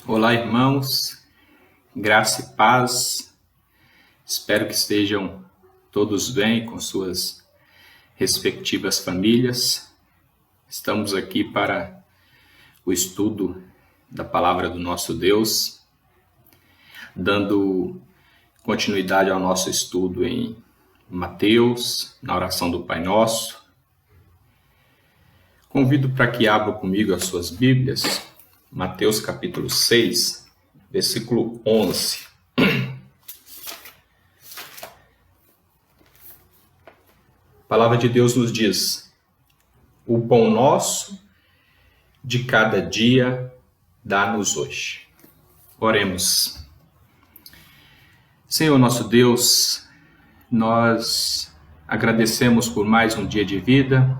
Olá, irmãos, graça e paz. Espero que estejam todos bem com suas respectivas famílias. Estamos aqui para o estudo da palavra do nosso Deus, dando continuidade ao nosso estudo em Mateus, na oração do Pai Nosso. Convido para que abram comigo as suas Bíblias, Mateus capítulo 6, versículo 11. A palavra de Deus nos diz: o pão nosso de cada dia dá-nos hoje. Oremos. Senhor nosso Deus, nós agradecemos por mais um dia de vida,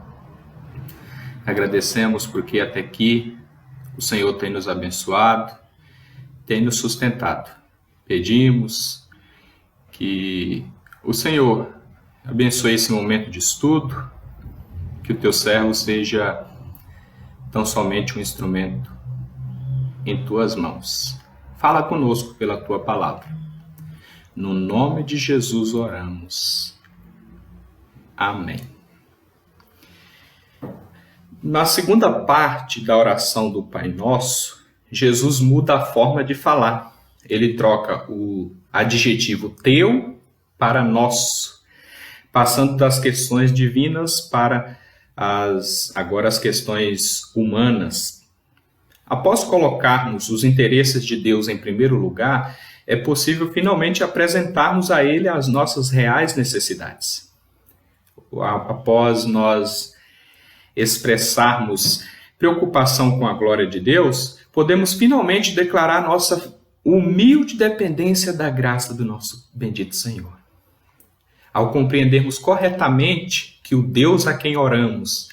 agradecemos porque até aqui o Senhor tem nos abençoado, tem nos sustentado. Pedimos que o Senhor abençoe esse momento de estudo, que o teu servo seja tão somente um instrumento em tuas mãos. Fala conosco pela tua palavra. No nome de Jesus oramos. Amém. Na segunda parte da oração do Pai Nosso, Jesus muda a forma de falar. Ele troca o adjetivo teu para nosso, passando das questões divinas para agora as questões humanas. Após colocarmos os interesses de Deus em primeiro lugar, é possível finalmente apresentarmos a Ele as nossas reais necessidades. Após nós expressarmos preocupação com a glória de Deus, podemos finalmente declarar nossa humilde dependência da graça do nosso bendito Senhor. Ao compreendermos corretamente que o Deus a quem oramos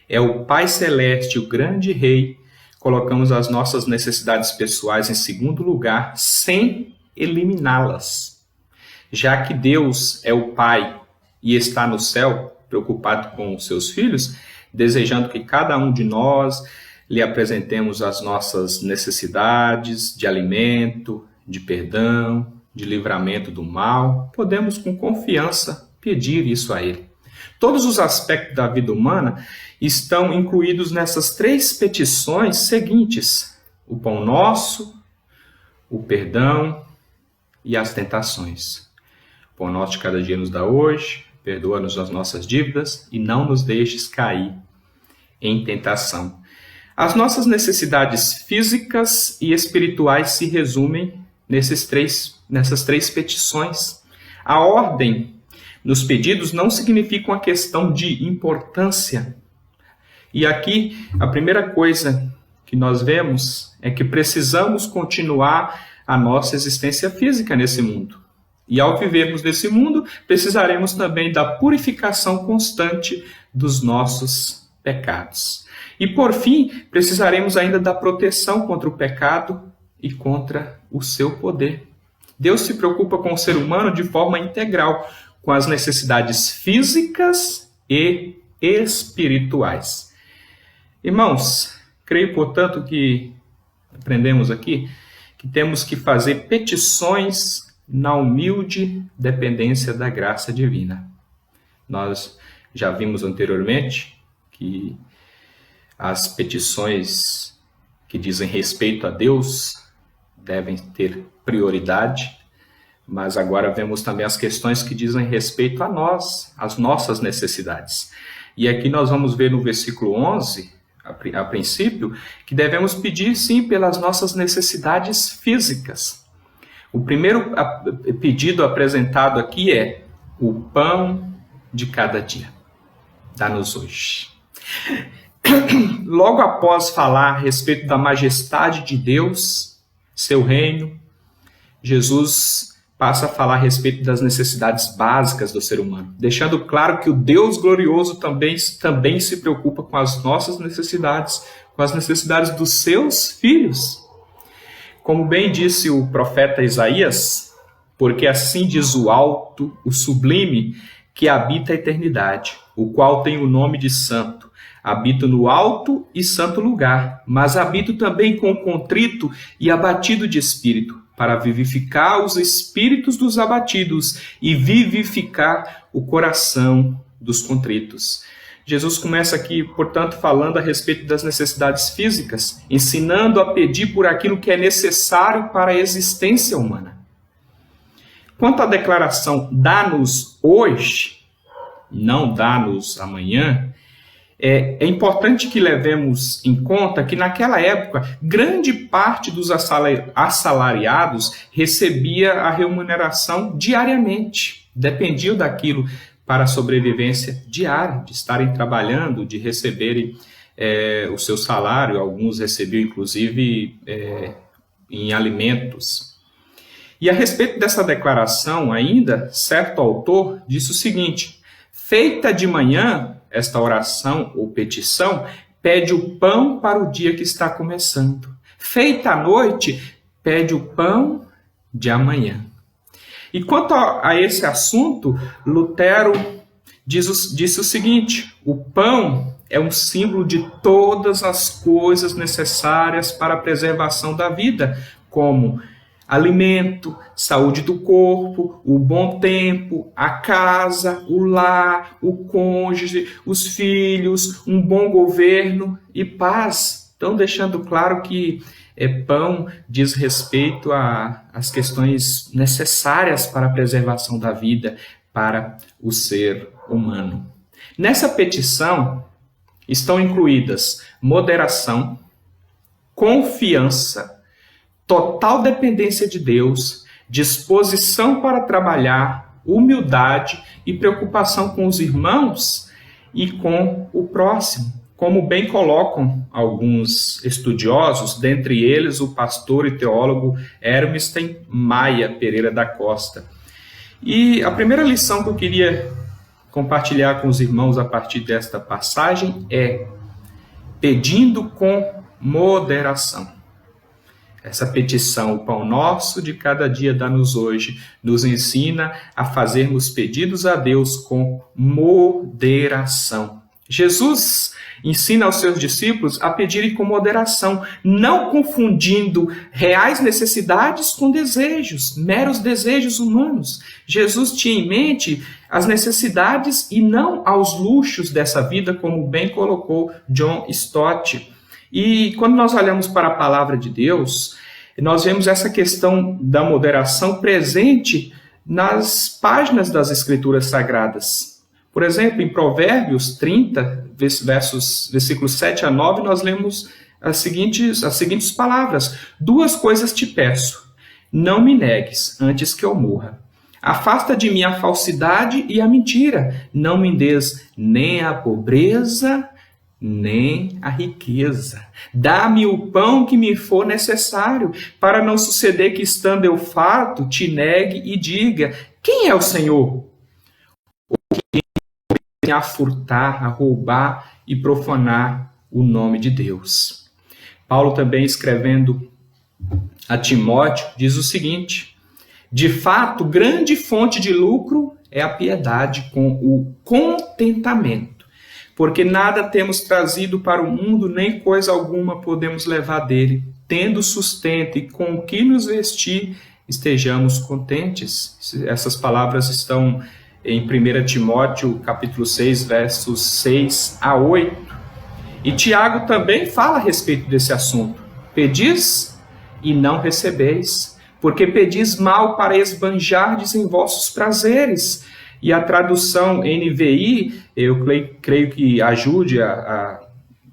é o Pai Celeste, o grande Rei, colocamos as nossas necessidades pessoais em segundo lugar, sem eliminá-las. Já que Deus é o Pai e está no céu, preocupado com os seus filhos, desejando que cada um de nós lhe apresentemos as nossas necessidades de alimento, de perdão, de livramento do mal, podemos com confiança pedir isso a Ele. Todos os aspectos da vida humana estão incluídos nessas três petições seguintes: o pão nosso, o perdão e as tentações. O pão nosso de cada dia nos dá hoje, perdoa-nos as nossas dívidas e não nos deixes cair em tentação. As nossas necessidades físicas e espirituais se resumem nessas três petições. A ordem nos pedidos não significa uma questão de importância. E aqui, a primeira coisa que nós vemos é que precisamos continuar a nossa existência física nesse mundo. E ao vivermos nesse mundo, precisaremos também da purificação constante dos nossos pecados. E por fim, precisaremos ainda da proteção contra o pecado e contra o seu poder. Deus se preocupa com o ser humano de forma integral, com as necessidades físicas e espirituais. Irmãos, creio, portanto, que aprendemos aqui que temos que fazer petições na humilde dependência da graça divina. Nós já vimos anteriormente que as petições que dizem respeito a Deus devem ter prioridade, mas agora vemos também as questões que dizem respeito a nós, as nossas necessidades. E aqui nós vamos ver no versículo 11, a princípio, que devemos pedir sim pelas nossas necessidades físicas. O primeiro pedido apresentado aqui é o pão de cada dia. Dá-nos hoje. Logo após falar a respeito da majestade de Deus, seu reino, Jesus passa a falar a respeito das necessidades básicas do ser humano, deixando claro que o Deus glorioso também se preocupa com as nossas necessidades, com as necessidades dos seus filhos. Como bem disse o profeta Isaías, porque assim diz o alto, o sublime, que habita a eternidade, o qual tem o nome de santo. Habito no alto e santo lugar, mas habito também com o contrito e abatido de espírito, para vivificar os espíritos dos abatidos e vivificar o coração dos contritos. Jesus começa aqui, portanto, falando a respeito das necessidades físicas, ensinando a pedir por aquilo que é necessário para a existência humana. Quanto à declaração dá-nos hoje, não dá-nos amanhã, é importante que levemos em conta que naquela época, grande parte dos assalariados recebia a remuneração diariamente, dependiam daquilo para a sobrevivência diária, de estarem trabalhando, de receberem o seu salário. Alguns recebiam, inclusive, em alimentos. E a respeito dessa declaração ainda, certo autor disse o seguinte: feita de manhã, esta oração ou petição pede o pão para o dia que está começando. Feita à noite, pede o pão de amanhã. E quanto a esse assunto, Lutero disse o seguinte: o pão é um símbolo de todas as coisas necessárias para a preservação da vida, como alimento, saúde do corpo, o bom tempo, a casa, o lar, o cônjuge, os filhos, um bom governo e paz. Então, deixando claro que pão diz respeito às questões necessárias para a preservação da vida, para o ser humano. Nessa petição estão incluídas moderação, confiança, total dependência de Deus, disposição para trabalhar, humildade e preocupação com os irmãos e com o próximo, como bem colocam alguns estudiosos, dentre eles o pastor e teólogo Hermsten Maia Pereira da Costa. E a primeira lição que eu queria compartilhar com os irmãos a partir desta passagem é: pedindo com moderação. Essa petição, o pão nosso de cada dia dá-nos hoje, nos ensina a fazermos pedidos a Deus com moderação. Jesus ensina aos seus discípulos a pedirem com moderação, não confundindo reais necessidades com desejos, meros desejos humanos. Jesus tinha em mente as necessidades e não aos luxos dessa vida, como bem colocou John Stott. E quando nós olhamos para a palavra de Deus, nós vemos essa questão da moderação presente nas páginas das Escrituras Sagradas. Por exemplo, em Provérbios 30, versículos 7 a 9, nós lemos as seguintes palavras: duas coisas te peço, não me negues antes que eu morra. Afasta de mim a falsidade e a mentira, não me des nem a pobreza, nem a riqueza. Dá-me o pão que me for necessário, para não suceder que, estando eu farto, te negue e diga: quem é o Senhor? A furtar, a roubar e profanar o nome de Deus. Paulo também, escrevendo a Timóteo, diz o seguinte: de fato, grande fonte de lucro é a piedade com o contentamento, porque nada temos trazido para o mundo, nem coisa alguma podemos levar dele. Tendo sustento e com o que nos vestir, estejamos contentes. Essas palavras estão em 1 Timóteo, capítulo 6, versos 6 a 8. E Tiago também fala a respeito desse assunto. Pedis e não recebeis, porque pedis mal para esbanjardes em vossos prazeres. E a tradução NVI, eu creio que ajude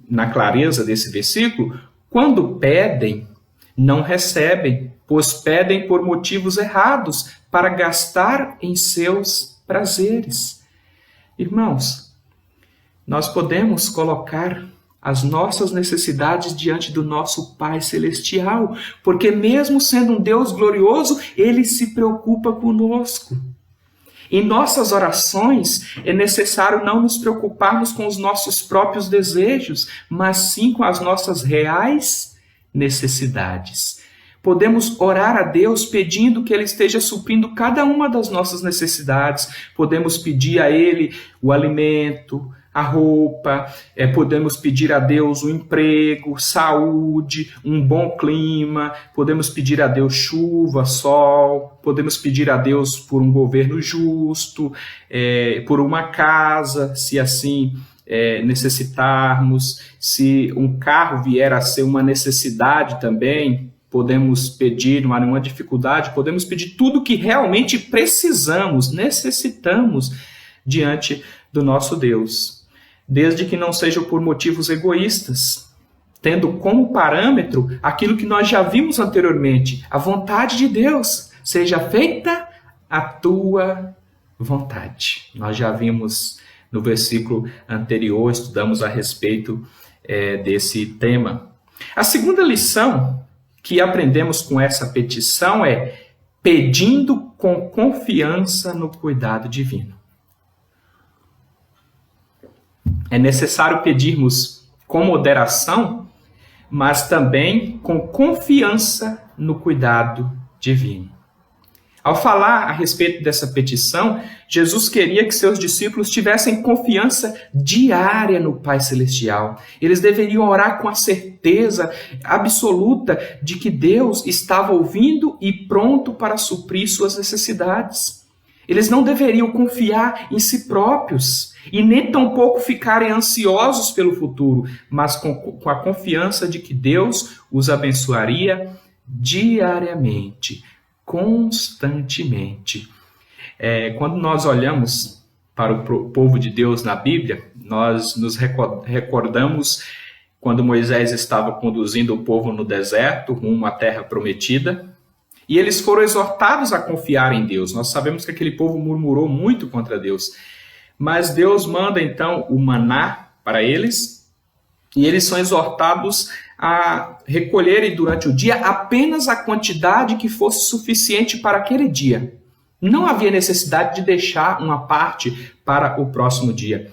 na clareza desse versículo: quando pedem, não recebem, pois pedem por motivos errados, para gastar em seus prazeres. Irmãos, nós podemos colocar as nossas necessidades diante do nosso Pai Celestial, porque mesmo sendo um Deus glorioso, Ele se preocupa conosco. Em nossas orações, é necessário não nos preocuparmos com os nossos próprios desejos, mas sim com as nossas reais necessidades. Podemos orar a Deus pedindo que Ele esteja suprindo cada uma das nossas necessidades. Podemos pedir a Ele o alimento, a roupa, podemos pedir a Deus um emprego, saúde, um bom clima, podemos pedir a Deus chuva, sol, podemos pedir a Deus por um governo justo, por uma casa, se assim necessitarmos, se um carro vier a ser uma necessidade também, podemos pedir, não há nenhuma dificuldade, podemos pedir tudo que realmente precisamos, necessitamos diante do nosso Deus. Desde que não seja por motivos egoístas, tendo como parâmetro aquilo que nós já vimos anteriormente, a vontade de Deus, seja feita a tua vontade. Nós já vimos no versículo anterior, estudamos a respeito desse tema. A segunda lição que aprendemos com essa petição é pedindo com confiança no cuidado divino. É necessário pedirmos com moderação, mas também com confiança no cuidado divino. Ao falar a respeito dessa petição, Jesus queria que seus discípulos tivessem confiança diária no Pai Celestial. Eles deveriam orar com a certeza absoluta de que Deus estava ouvindo e pronto para suprir suas necessidades. Eles não deveriam confiar em si próprios e nem tampouco ficarem ansiosos pelo futuro, mas com a confiança de que Deus os abençoaria diariamente, constantemente. Quando nós olhamos para o povo de Deus na Bíblia, nós nos recordamos quando Moisés estava conduzindo o povo no deserto, rumo à terra prometida, e eles foram exortados a confiar em Deus. Nós sabemos que aquele povo murmurou muito contra Deus, mas Deus manda então o maná para eles, e eles são exortados a recolherem durante o dia apenas a quantidade que fosse suficiente para aquele dia. Não havia necessidade de deixar uma parte para o próximo dia.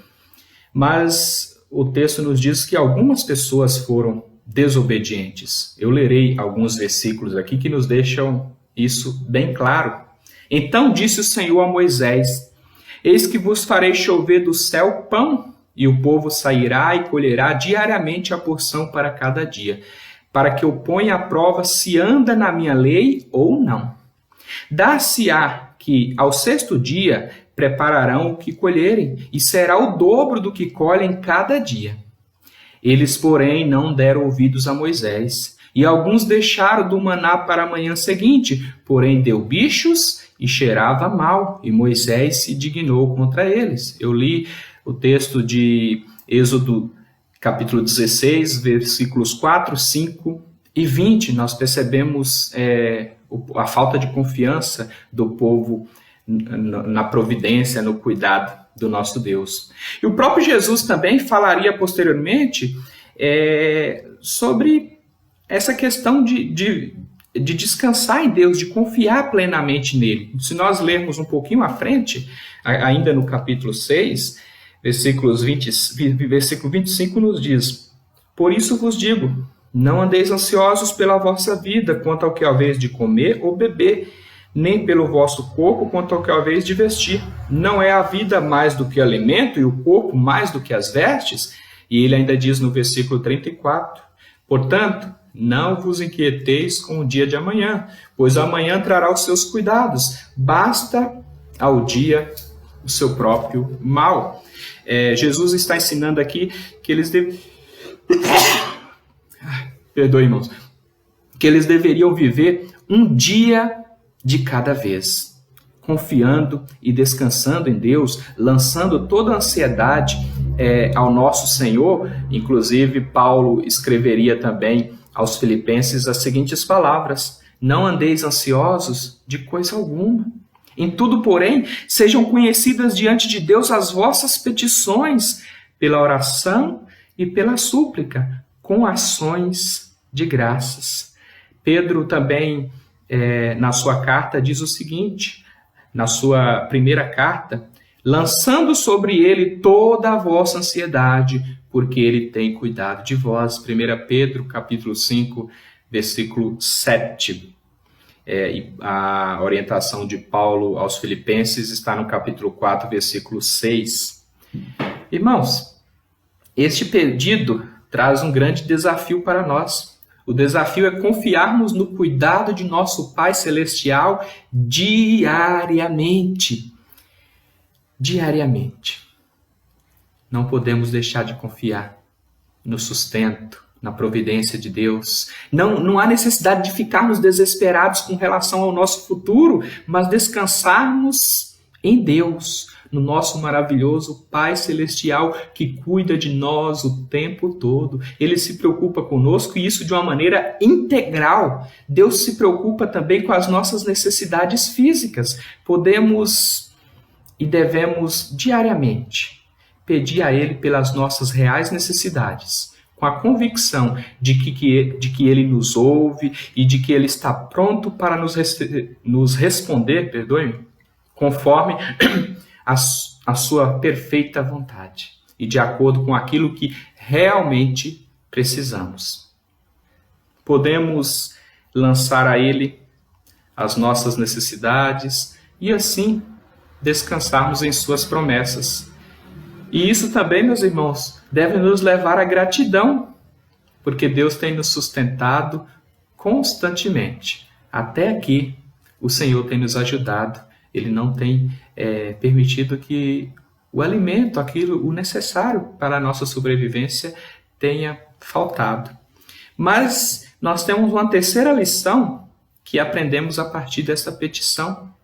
Mas o texto nos diz que algumas pessoas foram desobedientes. Eu lerei alguns versículos aqui que nos deixam isso bem claro. Então disse o Senhor a Moisés: eis que vos farei chover do céu pão, e o povo sairá e colherá diariamente a porção para cada dia, para que eu ponha à prova se anda na minha lei ou não. Dar-se-á que ao sexto dia prepararão o que colherem, e será o dobro do que colhem cada dia. Eles, porém, não deram ouvidos a Moisés, e alguns deixaram do maná para a manhã seguinte, porém deu bichos e cheirava mal, e Moisés se dignou contra eles. Eu li o texto de Êxodo, capítulo 16, versículos 4, 5 e 20. Nós percebemos a falta de confiança do povo na providência, no cuidado do nosso Deus. E o próprio Jesus também falaria posteriormente sobre essa questão de descansar em Deus, de confiar plenamente nele. Se nós lermos um pouquinho à frente, ainda no capítulo 6, versículo 25 nos diz: por isso vos digo, não andeis ansiosos pela vossa vida, quanto ao que haveis de comer ou beber, nem pelo vosso corpo, quanto ao que haveis de vestir. Não é a vida mais do que alimento, e o corpo mais do que as vestes? E ele ainda diz no versículo 34, portanto, não vos inquieteis com o dia de amanhã, pois amanhã trará os seus cuidados, basta ao dia o seu próprio mal. Jesus está ensinando aqui que eles irmãos, que eles deveriam viver um dia de cada vez, confiando e descansando em Deus, lançando toda a ansiedade ao nosso Senhor. Inclusive, Paulo escreveria também aos Filipenses as seguintes palavras: não andeis ansiosos de coisa alguma. Em tudo, porém, sejam conhecidas diante de Deus as vossas petições, pela oração e pela súplica, com ações de graças. Pedro também, na sua carta, diz o seguinte, na sua primeira carta: lançando sobre ele toda a vossa ansiedade, porque ele tem cuidado de vós. 1 Pedro, capítulo 5, versículo 7. E a orientação de Paulo aos Filipenses está no capítulo 4, versículo 6. Irmãos, este pedido traz um grande desafio para nós. O desafio é confiarmos no cuidado de nosso Pai Celestial diariamente. Diariamente. Não podemos deixar de confiar no sustento, na providência de Deus. Não há necessidade de ficarmos desesperados com relação ao nosso futuro, mas descansarmos em Deus, no nosso maravilhoso Pai Celestial que cuida de nós o tempo todo. Ele se preocupa conosco e isso de uma maneira integral. Deus se preocupa também com as nossas necessidades físicas. Podemos e devemos diariamente pedir a Ele pelas nossas reais necessidades, com a convicção de que Ele nos ouve e de que Ele está pronto para nos responder, conforme a sua perfeita vontade e de acordo com aquilo que realmente precisamos. Podemos lançar a Ele as nossas necessidades e assim descansarmos em suas promessas. E isso também, meus irmãos, deve nos levar à gratidão, porque Deus tem nos sustentado constantemente. Até aqui, o Senhor tem nos ajudado. Ele não tem permitido que o alimento, o necessário para a nossa sobrevivência, tenha faltado. Mas nós temos uma terceira lição que aprendemos a partir dessa petição.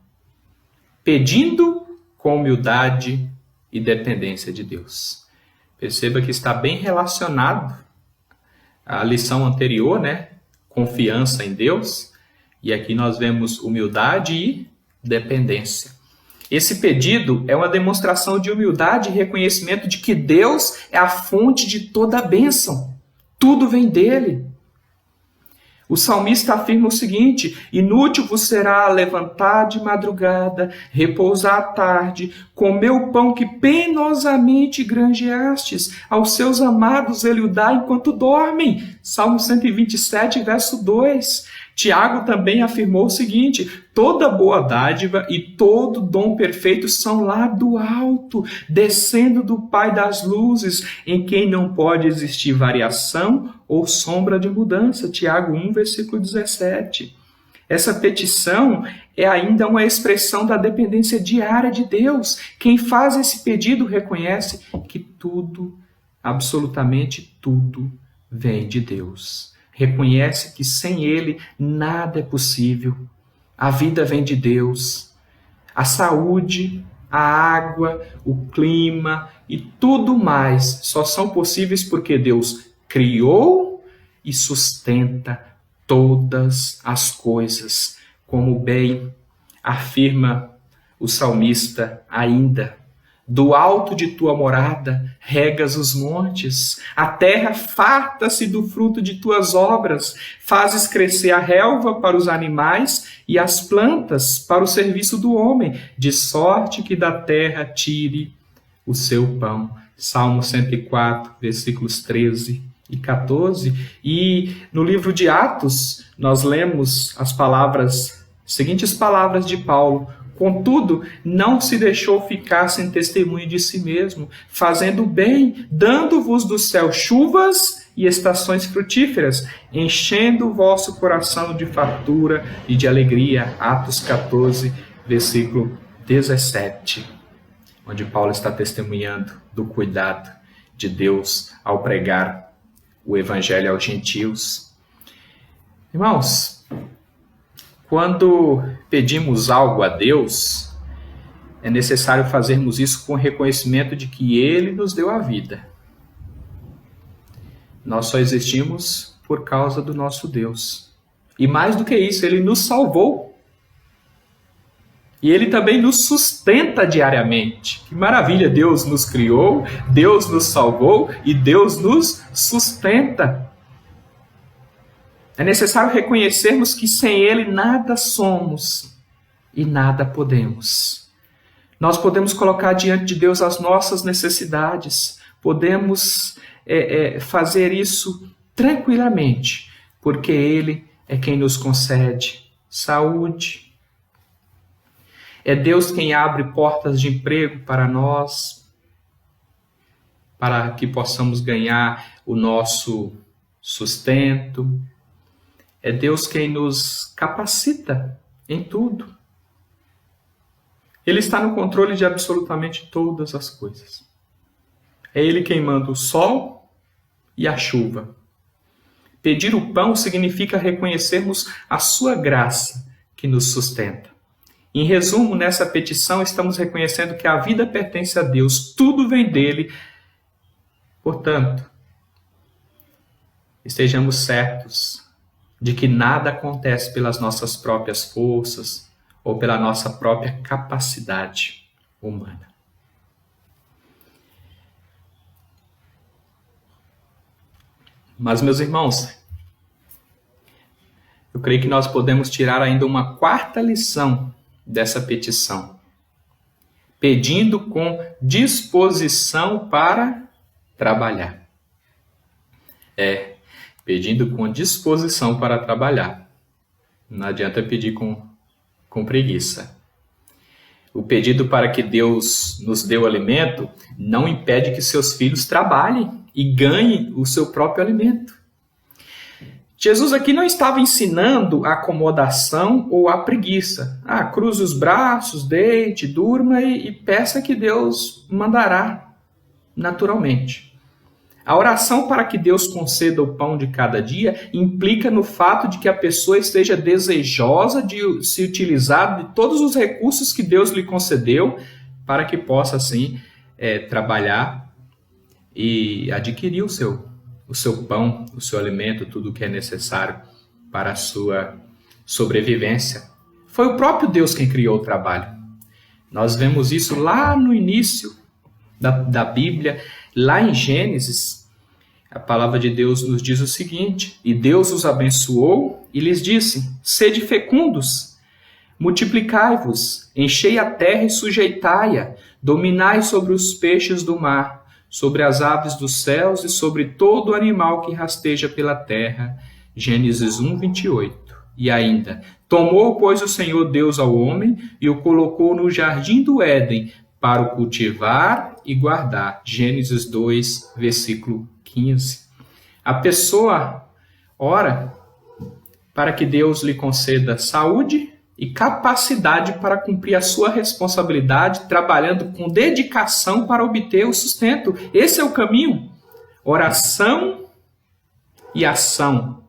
Pedindo com humildade e dependência de Deus. Perceba que está bem relacionado à lição anterior, né? Confiança em Deus. E aqui nós vemos humildade e dependência. Esse pedido é uma demonstração de humildade e reconhecimento de que Deus é a fonte de toda a bênção. Tudo vem dele. O salmista afirma o seguinte: inútil vos será levantar de madrugada, repousar à tarde, comer o pão que penosamente granjeastes, aos seus amados ele o dá enquanto dormem. Salmo 127, verso 2. Tiago também afirmou o seguinte: toda boa dádiva e todo dom perfeito são lá do alto, descendo do Pai das luzes, em quem não pode existir variação ou sombra de mudança. Tiago 1, versículo 17. Essa petição é ainda uma expressão da dependência diária de Deus. Quem faz esse pedido reconhece que tudo, absolutamente tudo, vem de Deus. Reconhece que sem Ele nada é possível. A vida vem de Deus. A saúde, a água, o clima e tudo mais só são possíveis porque Deus criou e sustenta todas as coisas, como bem afirma o salmista ainda. Do alto de tua morada regas os montes, a terra farta-se do fruto de tuas obras, fazes crescer a relva para os animais e as plantas para o serviço do homem, de sorte que da terra tire o seu pão. Salmo 104, versículos 13 e 14. E no livro de Atos nós lemos as seguintes palavras de Paulo: contudo, não se deixou ficar sem testemunho de si mesmo, fazendo bem, dando-vos do céu chuvas e estações frutíferas, enchendo o vosso coração de fartura e de alegria. Atos 14, versículo 17, onde Paulo está testemunhando do cuidado de Deus ao pregar o evangelho aos gentios. Irmãos, quando pedimos algo a Deus, é necessário fazermos isso com reconhecimento de que Ele nos deu a vida. Nós só existimos por causa do nosso Deus. E mais do que isso, Ele nos salvou. E Ele também nos sustenta diariamente. Que maravilha! Deus nos criou, Deus nos salvou e Deus nos sustenta. É necessário reconhecermos que sem Ele nada somos e nada podemos. Nós podemos colocar diante de Deus as nossas necessidades, podemos fazer isso tranquilamente, porque Ele é quem nos concede saúde. É Deus quem abre portas de emprego para nós. para que possamos ganhar o nosso sustento. É Deus quem nos capacita em tudo. Ele está no controle de absolutamente todas as coisas. É Ele quem manda o sol e a chuva. Pedir o pão significa reconhecermos a sua graça que nos sustenta. Em resumo, nessa petição, estamos reconhecendo que a vida pertence a Deus, tudo vem dele. Portanto, estejamos certos de que nada acontece pelas nossas próprias forças ou pela nossa própria capacidade humana. Mas, meus irmãos, eu creio que nós podemos tirar ainda uma quarta lição dessa petição. Pedindo com disposição para trabalhar. Pedindo com disposição para trabalhar. Não adianta pedir com preguiça. O pedido para que Deus nos dê o alimento não impede que seus filhos trabalhem e ganhem o seu próprio alimento. Jesus aqui não estava ensinando a acomodação ou a preguiça. Cruze os braços, deite, durma e peça que Deus mandará naturalmente. A oração para que Deus conceda o pão de cada dia implica no fato de que a pessoa esteja desejosa de se utilizar de todos os recursos que Deus lhe concedeu para que possa, assim, trabalhar e adquirir o seu pão, o seu alimento, tudo o que é necessário para a sua sobrevivência. Foi o próprio Deus quem criou o trabalho. Nós vemos isso lá no início da Bíblia, lá em Gênesis. A palavra de Deus nos diz o seguinte: e Deus os abençoou e lhes disse: sede fecundos, multiplicai-vos, enchei a terra e sujeitai-a, dominai sobre os peixes do mar, sobre as aves dos céus e sobre todo animal que rasteja pela terra. Gênesis 1, 28. E ainda, tomou, pois, o Senhor Deus ao homem e o colocou no jardim do Éden para o cultivar e guardar. Gênesis 2, versículo 15. A pessoa ora para que Deus lhe conceda saúde e capacidade para cumprir a sua responsabilidade, trabalhando com dedicação para obter o sustento. Esse é o caminho. Oração e ação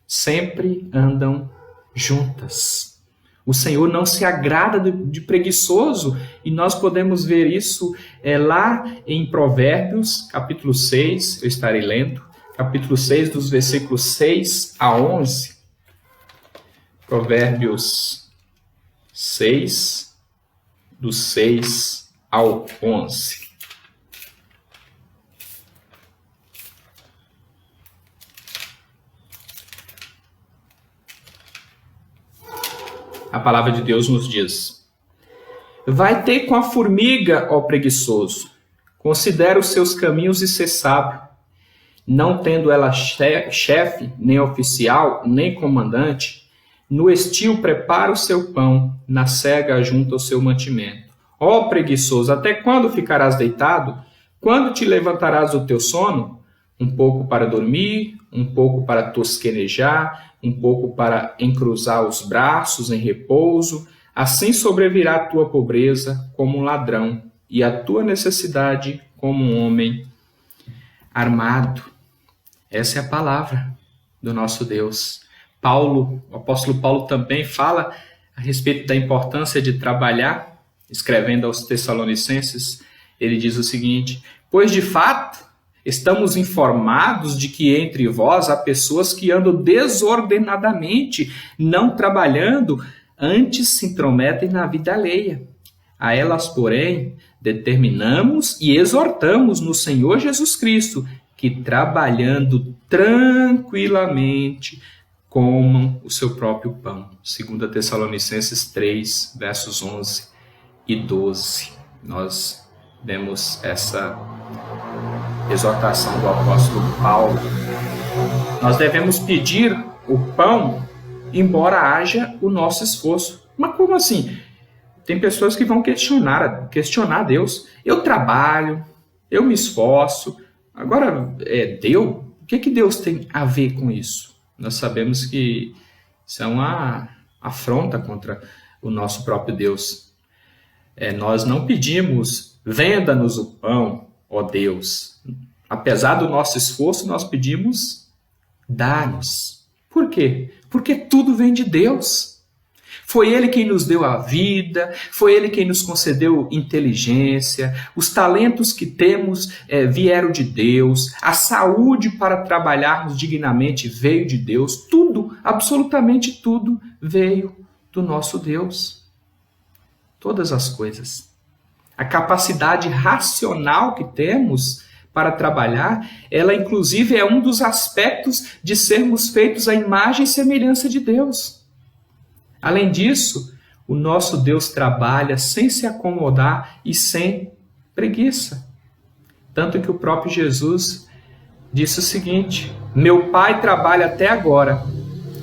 sempre andam juntas. O Senhor não se agrada de preguiçoso, e nós podemos ver isso lá em Provérbios, capítulo 6, eu estarei lendo, capítulo 6, dos versículos 6 a 11. Provérbios 6, do 6 ao 11. A palavra de Deus nos diz: vai ter com a formiga, ó preguiçoso, considera os seus caminhos e ser sábio. Não tendo ela chefe, nem oficial, nem comandante, no estio prepara o seu pão, na cega ajunta o seu mantimento. Ó preguiçoso, até quando ficarás deitado? Quando te levantarás do teu sono? Um pouco para dormir, um pouco para tosquenejar, um pouco para encruzar os braços em repouso. Assim sobrevirá a tua pobreza como um ladrão, e a tua necessidade como um homem armado. Essa é a palavra do nosso Deus. O apóstolo Paulo também fala a respeito da importância de trabalhar, escrevendo aos Tessalonicenses. Ele diz o seguinte: pois de fato estamos informados de que entre vós há pessoas que andam desordenadamente, não trabalhando, antes se intrometem na vida alheia. A elas, porém, determinamos e exortamos no Senhor Jesus Cristo que, trabalhando tranquilamente, comam o seu próprio pão. 2 Tessalonicenses 3, versos 11 e 12. Nós vemos essa exortação do apóstolo Paulo. Nós devemos pedir o pão, embora haja o nosso esforço. Mas como assim? Tem pessoas que vão questionar Deus. Eu trabalho, eu me esforço. Agora, Deus? O que Deus tem a ver com isso? Nós sabemos que isso é uma afronta contra o nosso próprio Deus. Nós não pedimos, venda-nos o pão, ó Deus. Apesar do nosso esforço, nós pedimos, dá-nos. Por quê? Porque tudo vem de Deus. Foi Ele quem nos deu a vida, foi Ele quem nos concedeu inteligência, os talentos que temos vieram de Deus, a saúde para trabalharmos dignamente veio de Deus, tudo, absolutamente tudo veio do nosso Deus. Todas as coisas. A capacidade racional que temos para trabalhar, ela inclusive é um dos aspectos de sermos feitos à imagem e semelhança de Deus. Além disso, o nosso Deus trabalha sem se acomodar e sem preguiça. Tanto que o próprio Jesus disse o seguinte: meu Pai trabalha até agora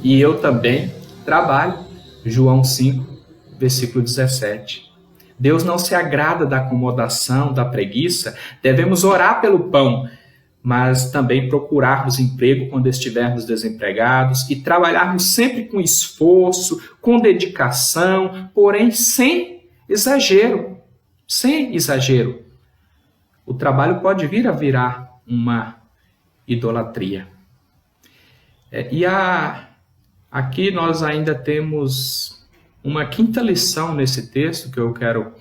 e eu também trabalho. João 5, versículo 17. Deus não se agrada da acomodação, da preguiça. Devemos orar pelo pão, mas também procurarmos emprego quando estivermos desempregados e trabalharmos sempre com esforço, com dedicação, porém sem exagero. Sem exagero. O trabalho pode vir a virar uma idolatria. Aqui nós ainda temos uma quinta lição nesse texto que eu quero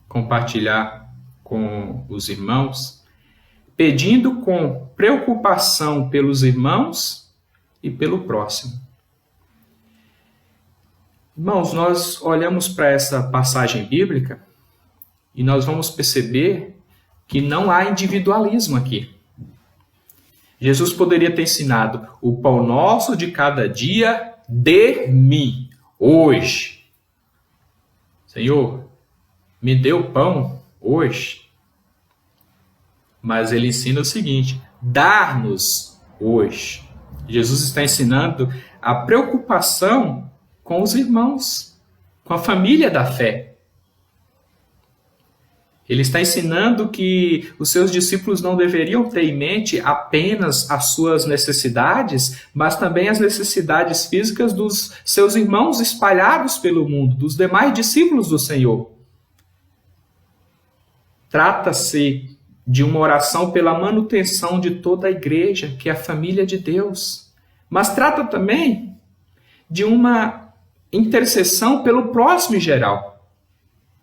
compartilhar com os irmãos, pedindo com preocupação pelos irmãos e pelo próximo. Irmãos, nós olhamos para essa passagem bíblica e nós vamos perceber que não há individualismo aqui. Jesus poderia ter ensinado: o pão nosso de cada dia dê-me hoje. Senhor, me dê o pão hoje. Mas ele ensina o seguinte: dar-nos hoje. Jesus está ensinando a preocupação com os irmãos, com a família da fé. Ele está ensinando que os seus discípulos não deveriam ter em mente apenas as suas necessidades, mas também as necessidades físicas dos seus irmãos espalhados pelo mundo, dos demais discípulos do Senhor. Trata-se de uma oração pela manutenção de toda a igreja, que é a família de Deus. Mas trata também de uma intercessão pelo próximo em geral.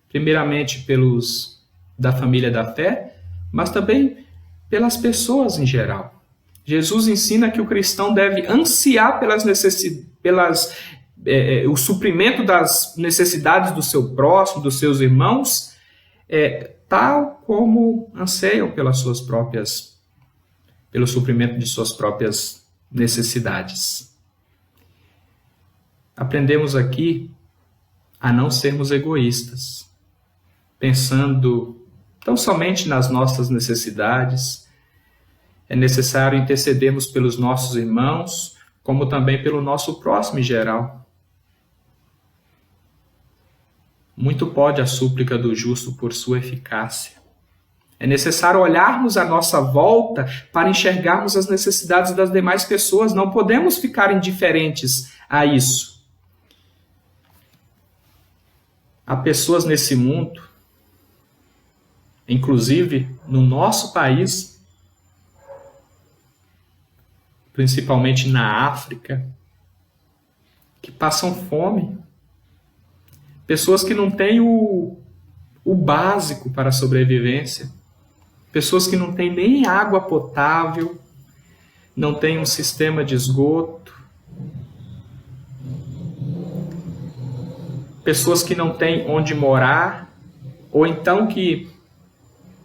Primeiramente pelos da família da fé, mas também pelas pessoas em geral. Jesus ensina que o cristão deve ansiar o suprimento das necessidades do seu próximo, dos seus irmãos, tal como anseiam pelo suprimento de suas próprias necessidades. Aprendemos aqui a não sermos egoístas, pensando tão somente nas nossas necessidades. É necessário intercedermos pelos nossos irmãos, como também pelo nosso próximo em geral. Muito pode a súplica do justo por sua eficácia. É necessário olharmos à nossa volta para enxergarmos as necessidades das demais pessoas. Não podemos ficar indiferentes a isso. Há pessoas nesse mundo, inclusive no nosso país, principalmente na África, que passam fome. Pessoas que não têm o básico para a sobrevivência. Pessoas que não têm nem água potável, não têm um sistema de esgoto. Pessoas que não têm onde morar, ou então que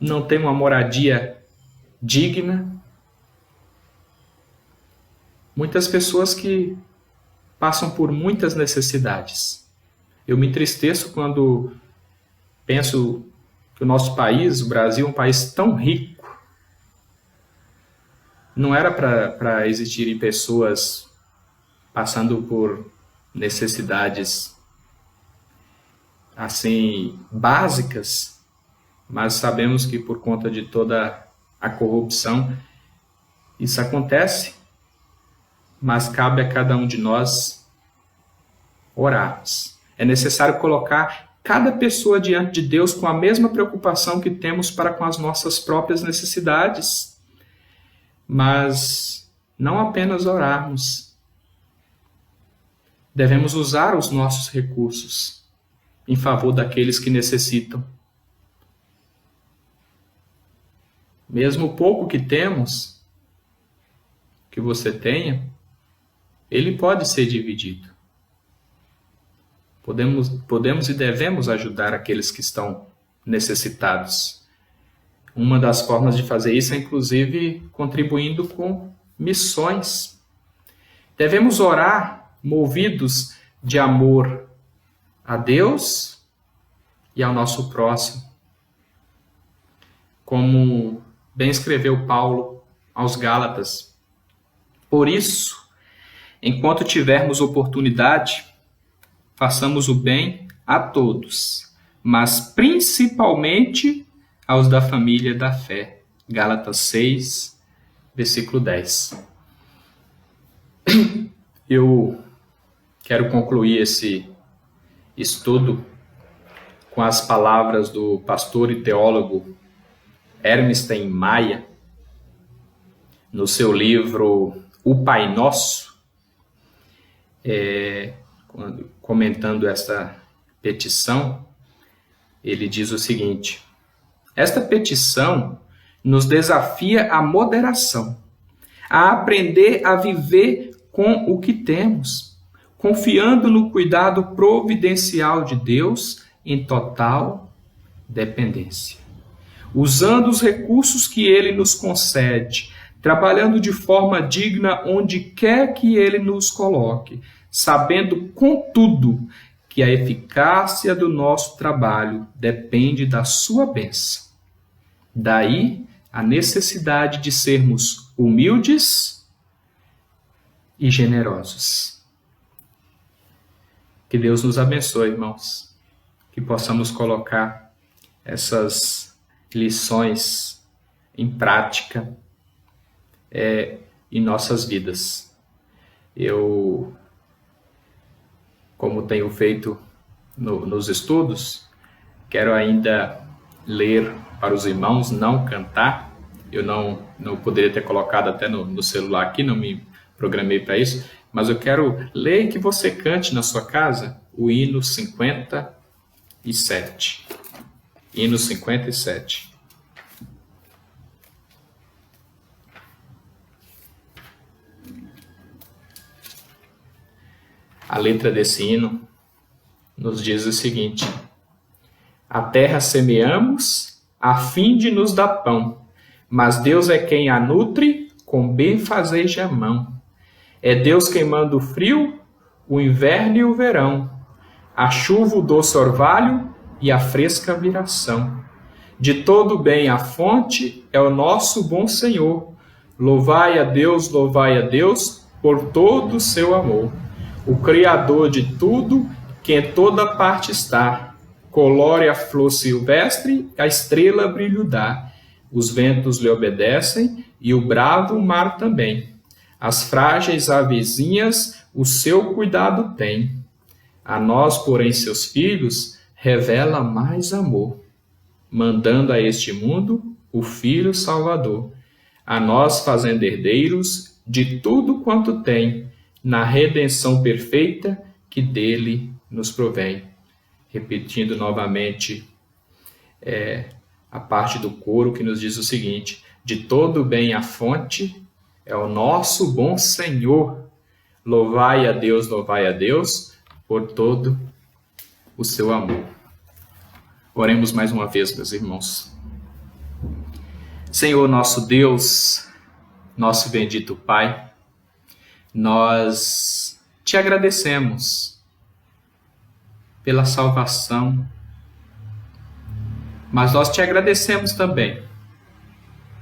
não têm uma moradia digna. Muitas pessoas que passam por muitas necessidades. Eu me entristeço quando penso que o nosso país, o Brasil, é um país tão rico. Não era para existirem pessoas passando por necessidades assim básicas, mas sabemos que por conta de toda a corrupção isso acontece, mas cabe a cada um de nós orarmos. É necessário colocar cada pessoa diante de Deus com a mesma preocupação que temos para com as nossas próprias necessidades, mas não apenas orarmos. Devemos usar os nossos recursos em favor daqueles que necessitam. Mesmo o pouco que temos, que você tenha, ele pode ser dividido. Podemos e devemos ajudar aqueles que estão necessitados. Uma das formas de fazer isso é, inclusive, contribuindo com missões. Devemos orar movidos de amor a Deus e ao nosso próximo. Como bem escreveu Paulo aos Gálatas: por isso, enquanto tivermos oportunidade, façamos o bem a todos, mas principalmente aos da família da fé. Gálatas 6, versículo 10. Eu quero concluir esse estudo com as palavras do pastor e teólogo Hermes Maia, no seu livro O Pai Nosso, comentando esta petição. Ele diz o seguinte: esta petição nos desafia à moderação, a aprender a viver com o que temos, confiando no cuidado providencial de Deus em total dependência, usando os recursos que Ele nos concede, trabalhando de forma digna onde quer que Ele nos coloque, sabendo, contudo, que a eficácia do nosso trabalho depende da sua bênção. Daí a necessidade de sermos humildes e generosos. Que Deus nos abençoe, irmãos, que possamos colocar essas lições em prática em nossas vidas. Eu, como tenho feito nos estudos, quero ainda ler para os irmãos, não cantar. Eu não poderia ter colocado até no celular aqui, não me programei para isso, mas eu quero ler e que você cante na sua casa o hino 57. Hino 57. A letra desse hino nos diz o seguinte: a terra semeamos a fim de nos dar pão, mas Deus é quem a nutre com benfazeja mão. É Deus quem manda o frio, o inverno e o verão, a chuva, o doce orvalho e a fresca viração. De todo bem a fonte é o nosso bom Senhor. Louvai a Deus por todo o seu amor. O Criador de tudo, que em toda parte está, colore a flor silvestre, a estrela brilho dá. Os ventos lhe obedecem e o bravo mar também. As frágeis avezinhas o seu cuidado tem. A nós, porém, seus filhos, revela mais amor, mandando a este mundo o Filho Salvador. A nós, fazendo herdeiros de tudo quanto tem, na redenção perfeita que dele nos provém. Repetindo novamente a parte do coro que nos diz o seguinte: de todo bem a fonte é o nosso bom Senhor. Louvai a Deus por todo o seu amor. Oremos mais uma vez, meus irmãos. Senhor, nosso Deus, nosso bendito Pai, nós te agradecemos pela salvação, mas nós te agradecemos também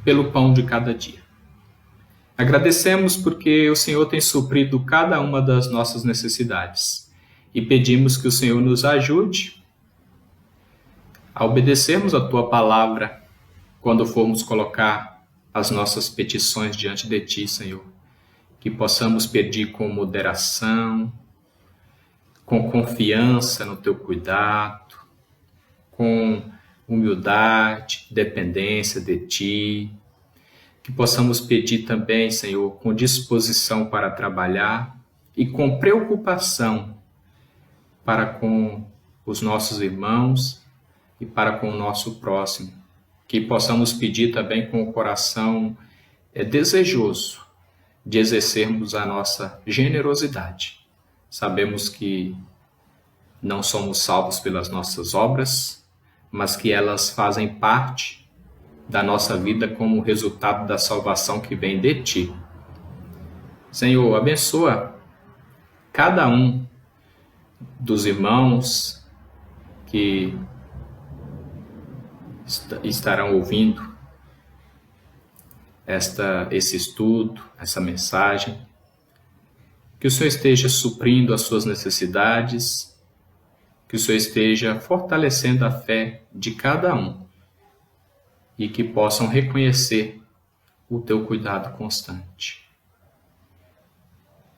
pelo pão de cada dia. Agradecemos porque o Senhor tem suprido cada uma das nossas necessidades e pedimos que o Senhor nos ajude a obedecermos a Tua palavra quando formos colocar as nossas petições diante de Ti, Senhor. Que possamos pedir com moderação, com confiança no Teu cuidado, com humildade, dependência de Ti. Que possamos pedir também, Senhor, com disposição para trabalhar e com preocupação para com os nossos irmãos e para com o nosso próximo. Que possamos pedir também com o coração desejoso de exercermos a nossa generosidade. Sabemos que não somos salvos pelas nossas obras, mas que elas fazem parte da nossa vida como resultado da salvação que vem de Ti. Senhor, abençoa cada um dos irmãos que estarão ouvindo esse estudo, essa mensagem. Que o Senhor esteja suprindo as suas necessidades, que o Senhor esteja fortalecendo a fé de cada um e que possam reconhecer o Teu cuidado constante.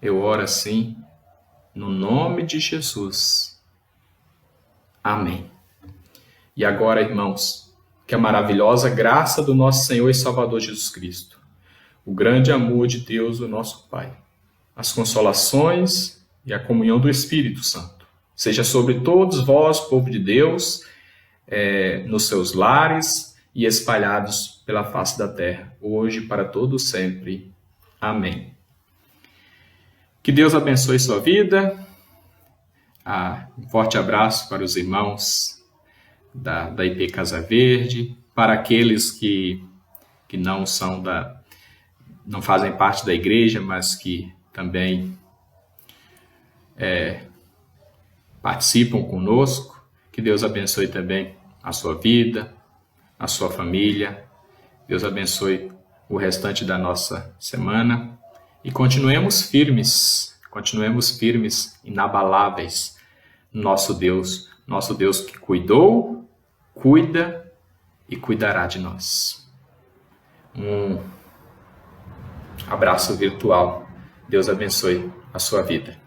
Eu oro assim, no nome de Jesus. Amém. E agora, irmãos, que a maravilhosa graça do nosso Senhor e Salvador Jesus Cristo, o grande amor de Deus, o nosso Pai, as consolações e a comunhão do Espírito Santo, seja sobre todos vós, povo de Deus, nos seus lares e espalhados pela face da terra, hoje e para todo sempre. Amém. Que Deus abençoe sua vida. Um forte abraço para os irmãos da IP Casa Verde, para aqueles que não não fazem parte da igreja, mas que também participam conosco. Que Deus abençoe também a sua vida, a sua família. Deus abençoe o restante da nossa semana e continuemos firmes, inabaláveis, nosso Deus que cuidou, cuida e cuidará de nós. Um abraço virtual. Deus abençoe a sua vida.